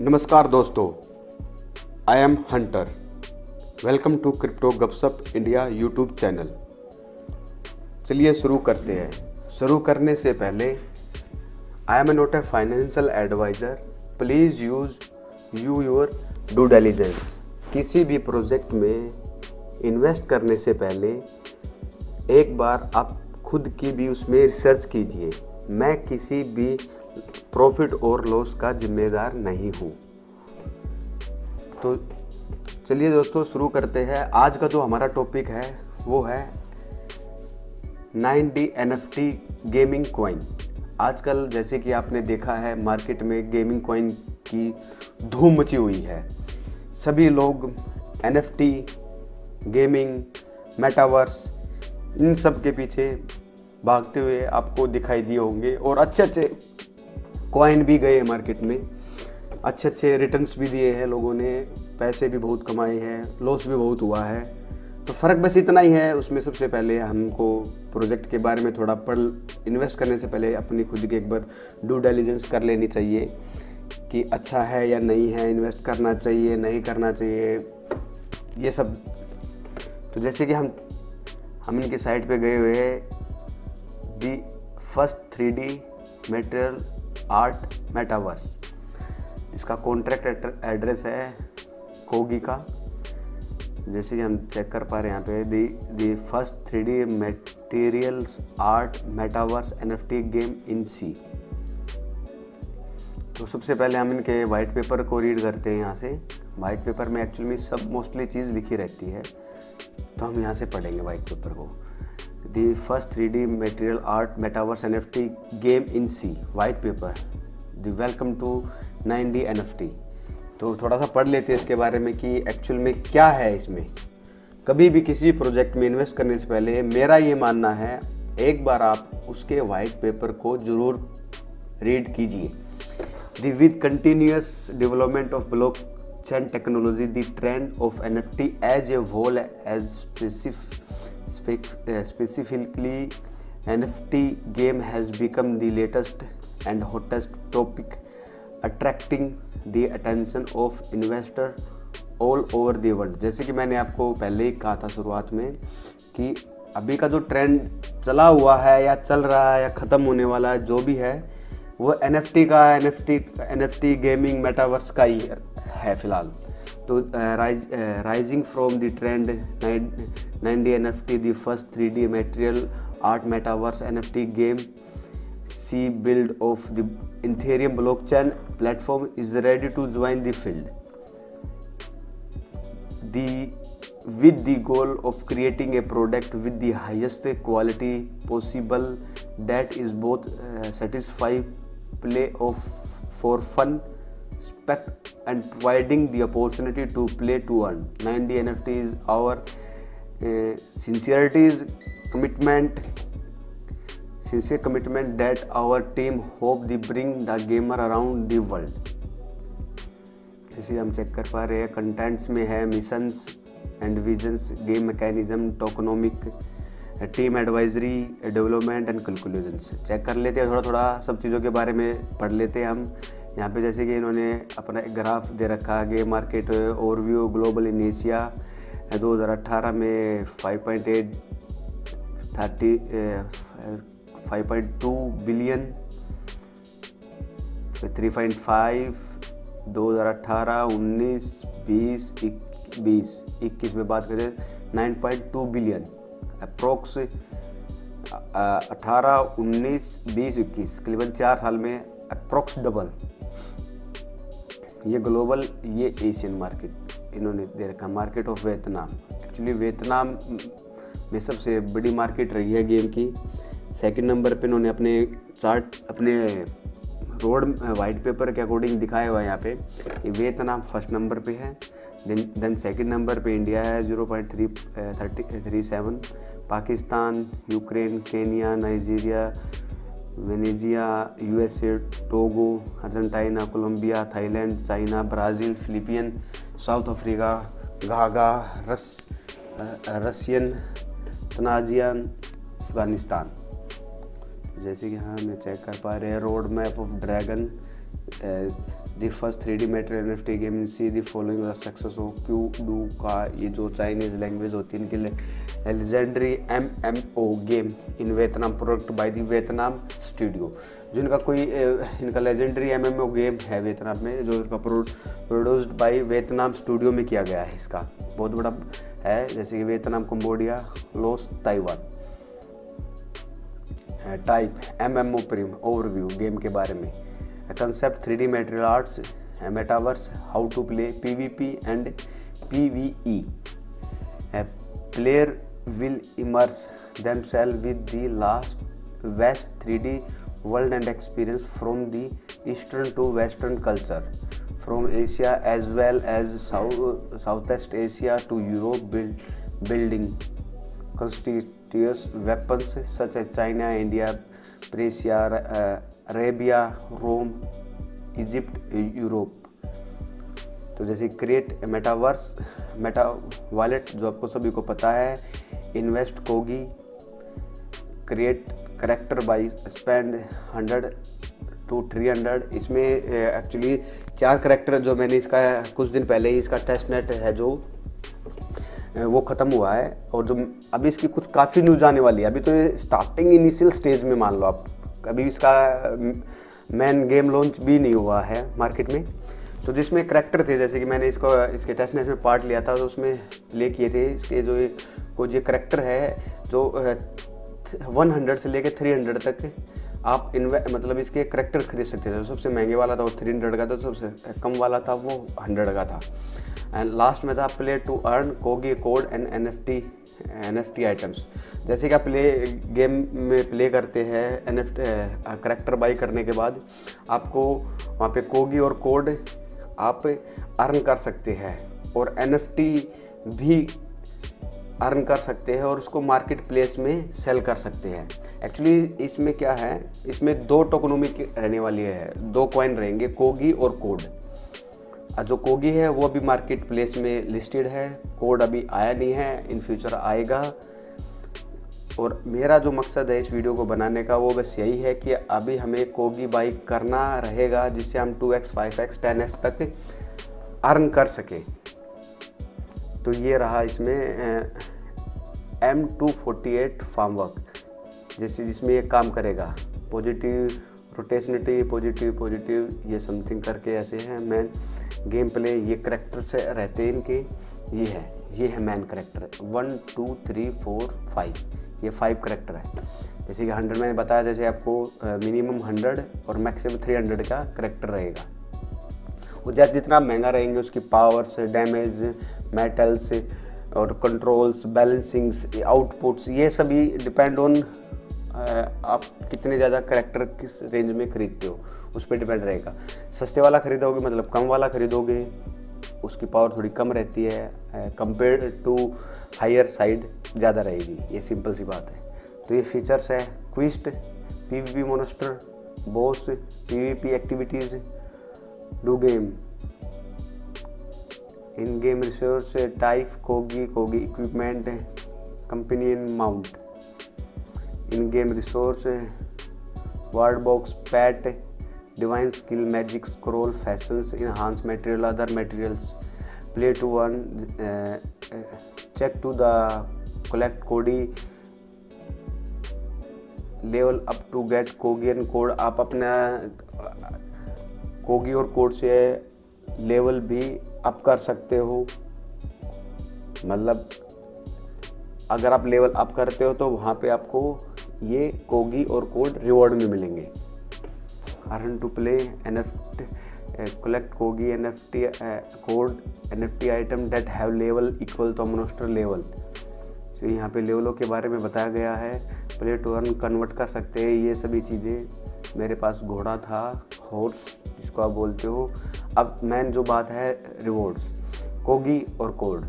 नमस्कार दोस्तों, I am Hunter. Welcome to crypto Gupshup India YouTube channel. चलिए शुरू करते हैं। शुरू करने से पहले I am not a financial adviser, please use your due diligence. किसी भी प्रोजेक्ट में इन्वेस्ट करने से पहले एक बार आप खुद की भी उसमें रिसर्च कीजिए। मैं किसी भी प्रॉफिट और लॉस का जिम्मेदार नहीं हूँ। तो चलिए दोस्तों शुरू करते हैं। आज का जो हमारा टॉपिक है वो है 9D NFT गेमिंग कॉइन। आजकल जैसे कि आपने देखा है मार्केट में गेमिंग कॉइन की धूम मची हुई है। सभी लोग NFT, गेमिंग, मेटावर्स इन सब के पीछे भागते हुए आपको दिखाई दिए होंगे और अच्छे कॉइन भी गए मार्केट में, अच्छे रिटर्न्स भी दिए हैं लोगों ने, पैसे भी बहुत कमाए हैं, लॉस भी बहुत हुआ है। तो फ़र्क बस इतना ही है। उसमें सबसे पहले हमको प्रोजेक्ट के बारे में थोड़ा इन्वेस्ट करने से पहले अपनी खुद की एक बार ड्यू डिलिजेंस कर लेनी चाहिए कि अच्छा है या नहीं है, इन्वेस्ट करना चाहिए नहीं करना चाहिए, ये सब। तो जैसे कि हम इनकी साइट पे गए हुए हैं, दी first 3D material art metaverse. इसका कॉन्ट्रैक्ट एड्रेस है कोगी का। जैसे कि हम चेक कर पा रहे हैं यहाँ पे the first 3D materials art metaverse NFT game in sea. तो सबसे पहले हम इनके वाइट पेपर को रीड करते हैं। यहाँ से वाइट पेपर में एक्चुअली में सब मोस्टली चीज़ लिखी रहती है, तो हम यहाँ से पढ़ेंगे वाइट पेपर को। The first 3D material art metaverse NFT game in see white paper, the welcome to 9D NFT। तो थोड़ा सा पढ़ लेते हैं इसके बारे में कि एक्चुअल में क्या है इसमें। कभी भी किसी भी प्रोजेक्ट में इन्वेस्ट करने से पहले मेरा ये मानना है एक बार आप उसके वाइट पेपर को ज़रूर रीड कीजिए। The with continuous development of blockchain technology, the trend of NFT as a whole as specifically NFT game has become the latest and hottest topic, attracting the attention of investors all over the world। जैसे कि मैंने आपको पहले ही कहा था शुरुआत में कि अभी का जो ट्रेंड चला हुआ है या चल रहा है या ख़त्म होने वाला है, जो भी है वो NFT गेमिंग मेटावर्स का ही है फ़िलहाल। तो rising from the trend 9D NFT, the first 3D material art metaverse NFT game C build of the Ethereum blockchain platform is ready to join the field. With the goal of creating a product with the highest quality possible that is both satisfy play for fun, spec and providing the opportunity to play to earn. 9D NFT is our sincere commitment that our team hope they bring the gamer around the world। जैसे हम check कर पा रहे हैं contents में है missions and visions, game mechanism, tokenomic, team advisory, development and conclusions. Check कर लेते हैं थोड़ा सब चीज़ों के बारे में पढ़ लेते हैं हम। यहाँ पे जैसे कि इन्होंने अपना एक ग्राफ दे रखा है, game market overview global in Asia 2018 में 5.2 बिलियन, 3.5 2018, 19, 20, 21 में बात करें 9.2 बिलियन अप्रोक्स 18, 19, 20, 21 करीबन 4 साल में अप्रोक्स डबल। ये ग्लोबल, ये एशियन मार्केट इन्होंने दे रखा। Market of Vietnam, actually Vietnam में सबसे बड़ी मार्केट रही है गेम की। सेकंड नंबर पे इन्होंने अपने चार्ट, अपने रोड वाइट पेपर के अकॉर्डिंग दिखाया हुआ है यहाँ पे कि वियतनाम फर्स्ट नंबर पे है। देन सेकंड नंबर पे इंडिया है 0.37, Pakistan, Ukraine, Kenya, Nigeria, Venezuela, USA, Togo, Argentina, Colombia, Thailand, China, Brazil, Philippine, South Africa, गागा, रशियन, तनाजियन, अफगानिस्तान। जैसे कि हाँ मैं चेक कर पा रहे हैं road map of dragon the first 3D material NFT game in sea the following the success of क्यू डू का, ये जो चाइनीज़ लैंग्वेज होती है इनके लिए legendary MMO game in Vietnam product by the Vietnam studio. जो इनका कोई इनका लेजेंडरी MMO गेम है वियतनाम में, जो इनका प्रोड्यूस्ड बाय वियतनाम स्टूडियो में किया गया है। इसका बहुत बड़ा है, जैसे कि Vietnam, Cambodia, Laos, Taiwan. Type MMO प्रीम ओवरव्यू गेम के बारे में। Concept 3D material arts, metaverse, how to play PvP and PvE। Player will immerse themselves with the vast 3D world and experience from the eastern to western culture, from Asia as well as Southeast Asia to Europe, building conspicuous weapons such as China, India, Persia, Arabia, Rome, Egypt, Europe। तो जैसे create metaverse, Meta wallet जो आपको सभी को पता है, invest कोगी, create character by spend 100 to 300। इसमें एक्चुअली 4 करेक्टर जो मैंने इसका कुछ दिन पहले ही इसका टेस्ट नेट है जो वो ख़त्म हुआ है, और जो अभी इसकी कुछ काफ़ी न्यूज़ आने वाली है। अभी तो ये स्टार्टिंग इनिशियल स्टेज में मान लो आप, अभी इसका मेन गेम लॉन्च भी नहीं हुआ है मार्केट में। तो जिसमें करेक्टर थे, जैसे कि मैंने इसके टेस्ट नेट में पार्ट लिया था, तो उसमें प्ले किए थे इसके जो कुछ ये करेक्टर है जो 100 से लेके 300 तक आप मतलब इसके करेक्टर खरीद सकते थे। सबसे महंगे वाला था वो 300 का था, सबसे कम वाला था वो 100 का था। एंड लास्ट में था प्ले टू अर्न कोगी कोड एंड NFT आइटम्स। जैसे कि आप गेम में प्ले करते हैं, करेक्टर बाई करने के बाद आपको वहाँ पे कोगी और कोड आप अर्न कर सकते हैं, और NFT भी अर्न कर सकते हैं, और उसको मार्केट प्लेस में सेल कर सकते हैं। एक्चुअली इसमें क्या है, इसमें 2 टोकनोमी रहने वाली है, 2 कॉइन रहेंगे, कोगी और कोड। जो कोगी है वो अभी मार्केट प्लेस में लिस्टेड है, कोड अभी आया नहीं है, इन फ्यूचर आएगा। और मेरा जो मकसद है इस वीडियो को बनाने का वो बस यही है कि अभी हमें कोगी बाई करना रहेगा, जिससे हम 2x, 5x, 10x तक अर्न कर सकें। तो ये रहा इसमें M248 फार्मवर्क, जैसे जिसमें ये काम करेगा। पॉजिटिव रोटेशनिटी, पॉजिटिव ये समथिंग करके ऐसे हैं। मैन गेम प्ले ये करेक्टर से रहते हैं इनके, ये है मैन करेक्टर। 1 2 3 4 5, ये 5 करेक्टर है। जैसे कि 100 मैंने बताया, जैसे आपको मिनिमम 100 और मैक्सिमम 300 का करेक्टर रहेगा। वो जितना महंगा रहेंगे उसकी पावर्स, डैमेज, मेटल्स और कंट्रोल्स, बैलेंसिंग्स, आउटपुट्स, ये सभी डिपेंड ऑन आप कितने ज़्यादा करेक्टर किस रेंज में खरीदते हो उस पर डिपेंड रहेगा। सस्ते वाला खरीदोगे मतलब कम वाला खरीदोगे, उसकी पावर थोड़ी कम रहती है, कंपेयर टू हायर साइड ज़्यादा रहेगी। ये सिंपल सी बात है। तो ये फीचर्स है quest, PvP monster, boss, PvP activities, डू game, in game resource, type कोगी equipment, companion mount, in game resource, word box, pet, divine skill, magic scroll, fashions, enhance material, other materials, play to earn, check to the collect कोडी, level up to get कोगी and code. आप अपना कोगी और code से level भी up कर सकते हो। मतलब अगर आप लेवल अप करते हो तो वहाँ पे आपको ये कोगी और कोड रिवॉर्ड में मिलेंगे। Earn to play, NFT, collect कोगी, NFT code, NFT item that have level equal to monster level. तो यहाँ पे लेवलों के बारे में बताया गया है। प्ले टू अर्न कन्वर्ट कर सकते हैं ये सभी चीज़ें। मेरे पास घोड़ा था, हॉर्स जिसको आप बोलते हो। अब मेन जो बात है रिवॉर्ड्स, कोगी और कोड,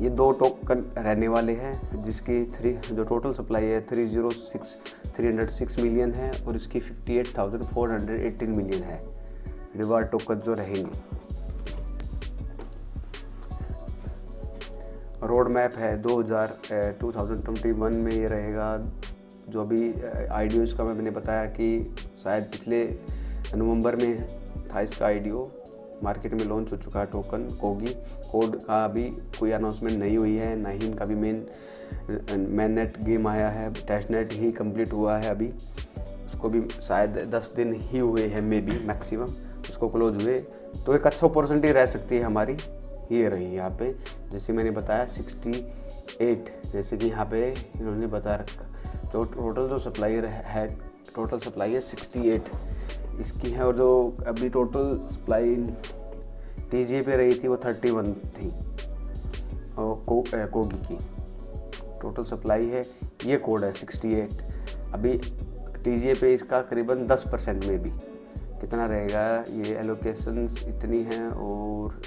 ये 2 टोकन रहने वाले हैं, जिसकी जो टोटल सप्लाई है 306 मिलियन है, और इसकी 58,418 मिलियन है रिवार्ड टोकन जो रहेंगे। रोड मैप है 2021 में ये रहेगा। जो अभी आईडियोज़ का मैंने बताया कि शायद पिछले नवंबर में 28 का आईडीओ मार्केट में लॉन्च हो चुका है टोकन कोगी। कोड का अभी कोई अनाउंसमेंट नहीं हुई है, ना ही इनका भी मेन नेट गेम आया है, टेस्ट नेट ही कंप्लीट हुआ है अभी, उसको भी शायद 10 दिन ही हुए हैं मे बी मैक्सिमम उसको क्लोज हुए। तो एक अच्छा अपॉर्चुनिटी रह सकती है हमारी, ये रही यहाँ पे जैसे मैंने बताया 68, जैसे कि यहाँ पे इन्होंने बता रखा जो टोटल जो सप्लाई है, टोटल सप्लाई है 68 इसकी है, और जो अभी टोटल सप्लाई टीजीए पे रही थी वो 31 थी और कोगी की टोटल सप्लाई है, ये कोड है 68। अभी टीजीए पे इसका करीबन 10% में भी कितना रहेगा, ये एलोकेशंस इतनी हैं, और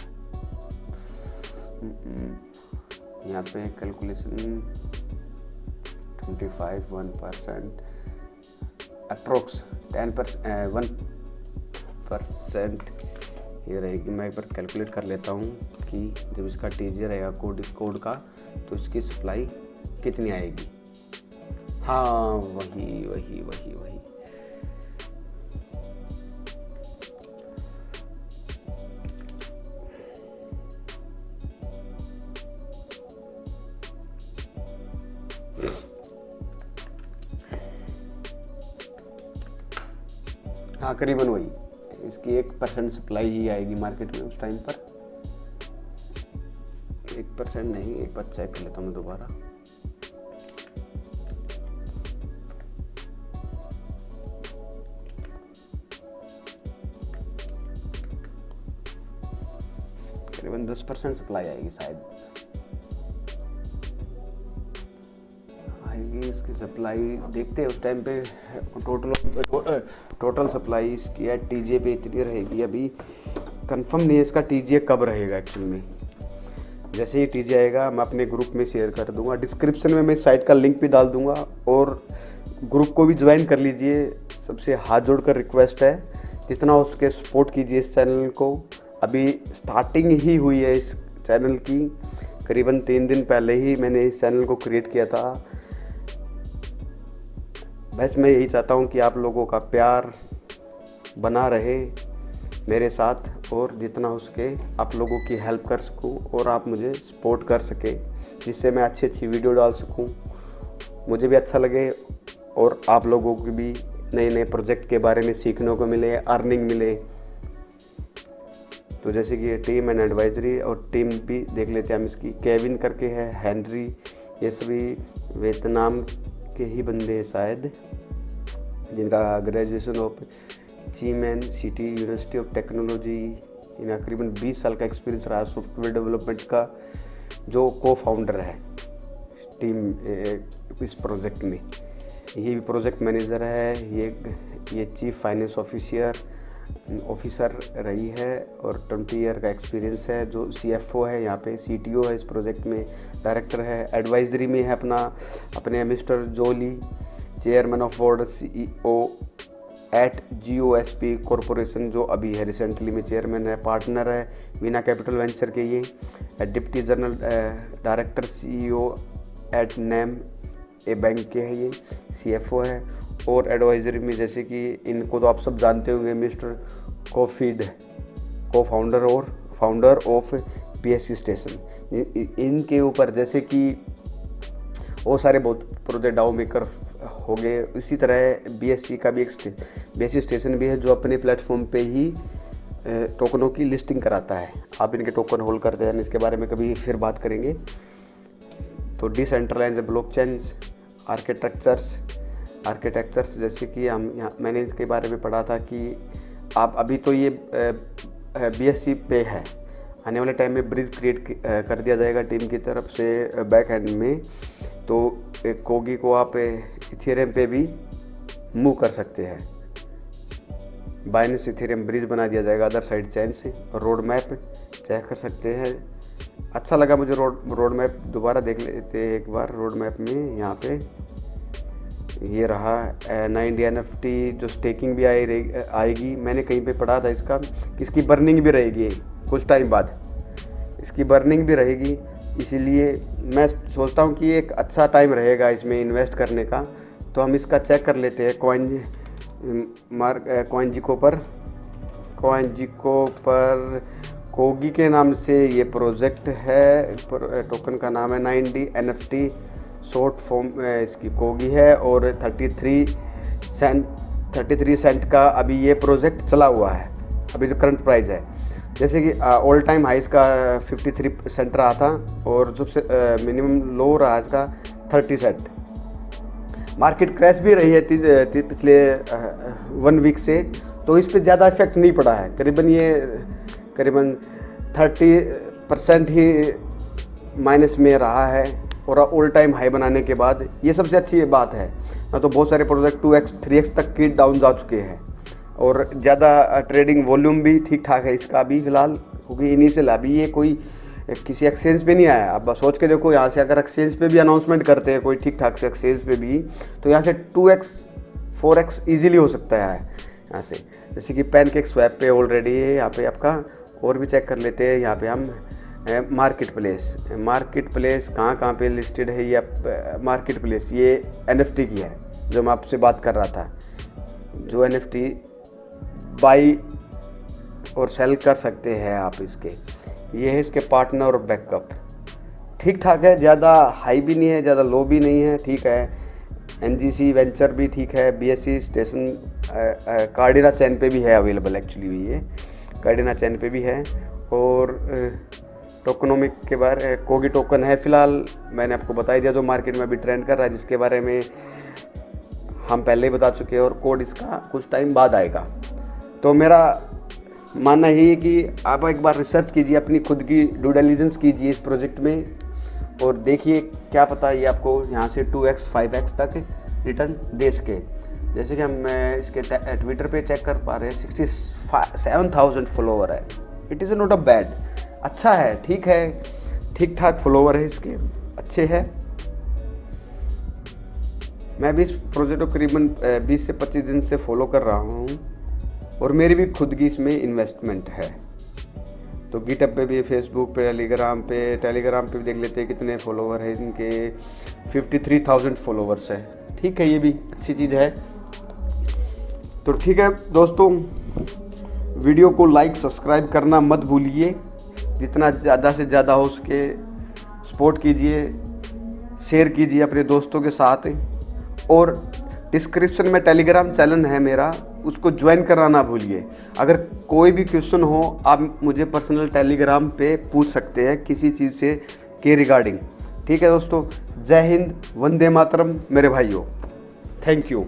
यहाँ पे कैलकुलेशन 25 1% अप्रोक्स 1% ये रहेगी। मैं एक बार कैलकुलेट कर लेता हूँ कि जब इसका टीजीए रहेगा कोड का तो इसकी सप्लाई कितनी आएगी। हाँ वही वही वही वही हाँ करीबन वही, इसकी 1% सप्लाई ही आएगी मार्केट में उस टाइम पर। 1% नहीं, एक बार चेक कर लेता हूँ दोबारा। करीबन 10% सप्लाई आएगी शायद, आएगी इसकी सप्लाई। देखते हैं उस टाइम पे टोटल सप्लाई इसकी है टीजीए पे इतनी रहेगी। अभी कंफर्म नहीं है इसका टीजीए कब रहेगा एक्चुअल में। जैसे ही टीजीए आएगा मैं अपने ग्रुप में शेयर कर दूंगा, डिस्क्रिप्शन में मैं इस साइट का लिंक भी डाल दूंगा, और ग्रुप को भी ज्वाइन कर लीजिए। सबसे हाथ जोड़कर रिक्वेस्ट है जितना उसके सपोर्ट कीजिए इस चैनल को। अभी स्टार्टिंग ही हुई है इस चैनल की, करीबन 3 दिन पहले ही मैंने इस चैनल को क्रिएट किया था। बस मैं यही चाहता हूँ कि आप लोगों का प्यार बना रहे मेरे साथ, और जितना हो सके आप लोगों की हेल्प कर सकूँ और आप मुझे सपोर्ट कर सके, जिससे मैं अच्छी अच्छी वीडियो डाल सकूँ, मुझे भी अच्छा लगे और आप लोगों को भी नए नए प्रोजेक्ट के बारे में सीखने को मिले, अर्निंग मिले। तो जैसे कि टीम एंड एडवाइजरी और टीम भी देख लेते हैं हम इसकी। केविन करके है, हेनरी, ये सभी वियतनाम के ही बंदे हैं शायद, जिनका ग्रेजुएशन ऑफ चीमैन सिटी यूनिवर्सिटी ऑफ टेक्नोलॉजी, इन्हें करीबन 20 साल का एक्सपीरियंस रहा सॉफ्टवेयर डेवलपमेंट का, जो को फाउंडर है टीम इस प्रोजेक्ट में। ये भी प्रोजेक्ट मैनेजर है, ये चीफ फाइनेंस ऑफिसर रही है और 20 ईयर का एक्सपीरियंस है। जो सीएफओ है यहाँ पे, सीटीओ है इस प्रोजेक्ट में, डायरेक्टर है। एडवाइजरी में है अपने मिस्टर जोली, chairman of board CEO at GOSP corporation, जो अभी है रिसेंटली में चेयरमैन है। पार्टनर है वीना कैपिटल वेंचर के ये। Deputy general director CEO at name A bank के है ये, सीएफओ है। और एडवाइजरी में जैसे कि इनको तो आप सब जानते होंगे, मिस्टर कोफीड, को फाउंडर और फाउंडर ऑफ पीएससी स्टेशन। इनके ऊपर जैसे कि वो सारे बहुत प्रोजेक्ट डाउ मेकर हो गए, इसी तरह बीएससी का भी एक बीएससी स्टेशन भी है जो अपने प्लेटफॉर्म पे ही टोकनों की लिस्टिंग कराता है। आप इनके टोकन होल्ड करते हैं, इसके बारे में कभी फिर बात करेंगे। तो डिसेंट्रलाइज्ड ब्लॉकचेन्स, आर्किटेक्चर्स जैसे कि हम यहाँ मैंने इसके बारे में पढ़ा था कि आप अभी तो ये बीएससी पे है, आने वाले टाइम में ब्रिज क्रिएट कर दिया जाएगा टीम की तरफ से बैक एंड में। तो एक कोगी को आप इथेरियम पे भी मूव कर सकते हैं, बाइनेंस इथेरियम ब्रिज बना दिया जाएगा अदर साइड चैन से। रोड मैप चेक कर सकते हैं, अच्छा लगा मुझे रोड मैप, दोबारा देख लेते हैं एक बार। रोड मैप में यहाँ पे ये रहा 9 एनएफटी जो स्टेकिंग भी आएगी। मैंने कहीं पे पढ़ा था इसका कि इसकी बर्निंग भी रहेगी कुछ टाइम बाद, इसकी बर्निंग भी रहेगी। इसीलिए मैं सोचता हूँ कि एक अच्छा टाइम रहेगा इसमें इन्वेस्ट करने का। तो हम इसका चेक कर लेते हैं कॉइन जिको पर कॉइन जिको पर कोगी के नाम से ये प्रोजेक्ट है। टोकन का नाम है 9D NFT, शॉर्ट फॉर्म इसकी कोगी है और 33 सेंट का अभी ये प्रोजेक्ट चला हुआ है। अभी जो करंट प्राइस है, जैसे कि ऑल टाइम हाई इसका 53 सेंट रहा था और सबसे मिनिमम लो रहा इसका 30 सेंट। मार्केट क्रैश भी रही है पिछले 1 वीक से, तो इस पे ज़्यादा इफेक्ट नहीं पड़ा है। करीबन 30% ही माइनस में रहा है और ऑल टाइम हाई बनाने के बाद ये सबसे अच्छी बात है। ना तो बहुत सारे प्रोजेक्ट 2x 3x तक की डाउन जा चुके हैं और ज़्यादा ट्रेडिंग वॉल्यूम भी ठीक ठाक है इसका अभी फ़िलहाल, क्योंकि इनिशियल अभी ये कोई किसी एक्सचेंज पे नहीं आया। अब सोच के देखो, यहाँ से अगर एक्सचेंज पे भी अनाउंसमेंट करते हैं कोई ठीक ठाक से एक्सचेंज पे भी, तो यहाँ से 2x 4x ईजिली हो सकता है यहाँ से। जैसे कि पैनकेक स्वैप पे ऑलरेडी है, यहाँ पे आपका और भी चेक कर लेते हैं। यहाँ पे हम मार्केट प्लेस कहाँ पे लिस्टेड है ये मार्केट प्लेस, ये NFT की है जो मैं आपसे बात कर रहा था, जो NFT बाई और सेल कर सकते हैं आप इसके। ये है इसके पार्टनर और बैकअप, ठीक ठाक है, ज़्यादा हाई भी नहीं है, ज़्यादा लो भी नहीं है, ठीक है। NGC वेंचर भी ठीक है, BSC स्टेशन कार्डिना चैन पे भी है अवेलेबल, एक्चुअली ये कार्डिना चैन पे भी है। और टोकनोमिक के बारे कोगी टोकन है फ़िलहाल, मैंने आपको बता ही दिया, जो मार्केट में अभी ट्रेंड कर रहा है, जिसके बारे में हम पहले ही बता चुके हैं और कोड इसका कुछ टाइम बाद आएगा। तो मेरा मानना यही है कि आप एक बार रिसर्च कीजिए, अपनी खुद की ड्यू डिलिजेंस कीजिए इस प्रोजेक्ट में और देखिए, क्या पता ये आपको यहाँ से 2x 5x तक रिटर्न दे सके। जैसे कि हम इसके ट्विटर पे चेक कर पा रहे हैं 67,000 फॉलोवर है। It is not a bad, अच्छा है, ठीक है, ठीक ठाक फॉलोवर है इसके, अच्छे हैं। मैं भी इस प्रोजेक्ट को करीबन 20 से 25 दिन से फॉलो कर रहा हूँ और मेरी भी खुद की इसमें इन्वेस्टमेंट है। तो गिटहब पे भी, फेसबुक पे, टेलीग्राम पे भी देख लेते हैं कितने फॉलोवर हैं इनके। 53,000 फॉलोवर्स है, ठीक है, ये भी अच्छी चीज़ है। तो ठीक है दोस्तों, वीडियो को लाइक सब्सक्राइब करना मत भूलिए, जितना ज़्यादा से ज़्यादा हो सके सपोर्ट कीजिए, शेयर कीजिए अपने दोस्तों के साथ। और डिस्क्रिप्शन में टेलीग्राम चैनल है मेरा, उसको ज्वाइन करना ना भूलिए। अगर कोई भी क्वेश्चन हो आप मुझे पर्सनल टेलीग्राम पे पूछ सकते हैं किसी चीज़ से के रिगार्डिंग। ठीक है दोस्तों, जय हिंद, वंदे मातरम मेरे भाइयों, थैंक यू।